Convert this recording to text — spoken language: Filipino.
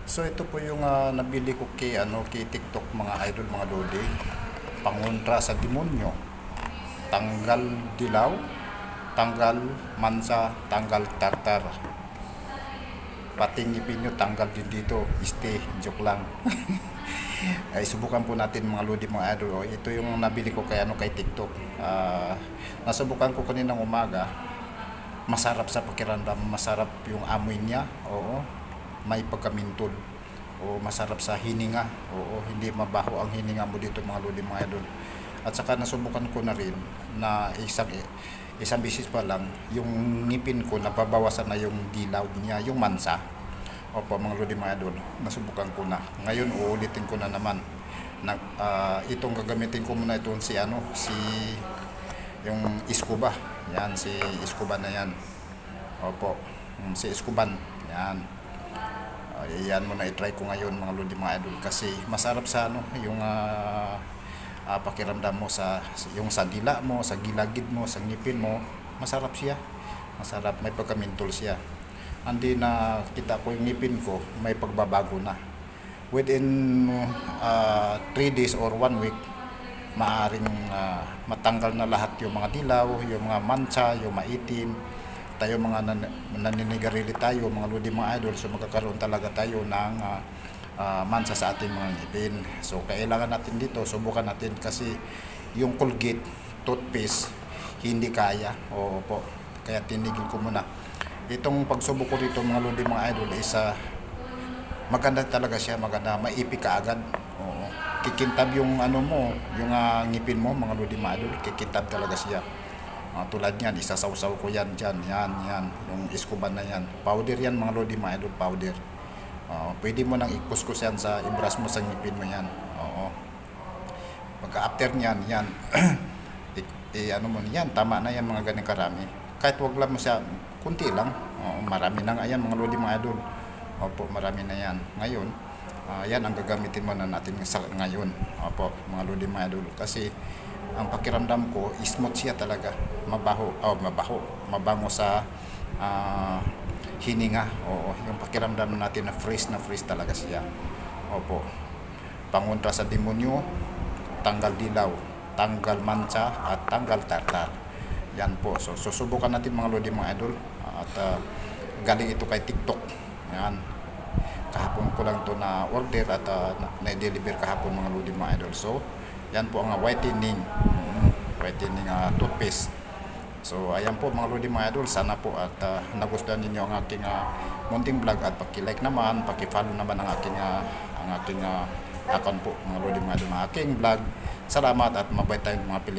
So ito po yung nabili ko kay TikTok mga idol, mga lodi. Pangontra sa demonyo. Tanggal dilaw, tanggal mansa, tanggal tartar. Pati ngipin nyo tanggal din dito. Joke lang. Ay subukan po natin mga lodi, mga idol. Ito yung nabili ko kay TikTok. Nasubukan ko kaninang umaga. Masarap sa pakiramdam, masarap yung amoy niya. Oo. May pagkamintol, o masarap sa hininga, oo, hindi mabaho ang hininga mo dito mga lodi, mga idol. At saka nasubukan ko na rin na isang bisis pa lang yung ngipin ko nababawasan na yung dilaw niya, yung mansa. Opo mga lodi, mga idol, nasubukan ko na. Ngayon uulitin ko na naman. Itong gagamitin ko muna itong si yung Iskuba. Yan si Iskuba na yan. Opo, si Iskuban. Yan. Yan muna i-try ko ngayon mga lodi, mga idol, kasi masarap sa yung pakiramdam mo yung sa dila mo, sa gilagid mo, sa ngipin mo, masarap siya. Masarap, may pagkamintol siya. Hindi na kita ko yung ngipin ko, may pagbabago na. Within 3 days or 1 week, maaring matanggal na lahat yung mga dilaw, yung mga mancha, yung maitim. Tayo mga naninigarili tayo mga lodi, mga idol, so magkakaroon talaga tayo ng mansa sa ating mga ngipin. So kailangan natin dito, subukan natin, kasi yung Colgate toothpaste hindi kaya. Oo po, kaya tinigil ko muna. Itong pagsubok ko dito mga lodi, mga idol, isa maganda talaga siya, maganda, maipik ka agad. Oo, kikintab yung mo, yung ngipin mo mga lodi, mga idol, kikintab talaga siya. Tulad yan, isasawsaw ko yan dyan, yan, yung Iskuban na yan. Powder yan mga lodi, mga idol, powder. Pwede mo nang ikuskus yan ibras mo sa ngipin mo yan. Oo. Pagka after nyan, yan, mo yan, tama na yan mga ganyan karami. Kahit wag lang mo siya, kunti lang. Marami na nga yan mga lodi, mga idol. Opo, marami na yan. Ngayon, yan ang gagamitin mo na natin ngayon. Opo, mga lodi, mga idol. Kasi ang pakiramdam ko, smooth siya talaga. Mabango sa hininga. Oo, yung pakiramdam natin na fresh talaga siya. Opo. Pangontra sa demonyo, tanggal dilaw, tanggal mancha, at tanggal tartar. Yan po. So susubukan natin mga lodi, mga idol. At galing ito kay TikTok. Yan. Kahapon ko lang to na order at na-deliver kahapon mga lodi, mga idol. So yan po ang whitening toothpaste. So ayan po mga lodi, mga idol, sana po at nagustuhan ninyo ang aking munting vlog, at paki-like naman, paki-follow naman ang aking account po mga lodi, mga idol, ang aking vlog. Salamat at mabait tayong mga Pilipino.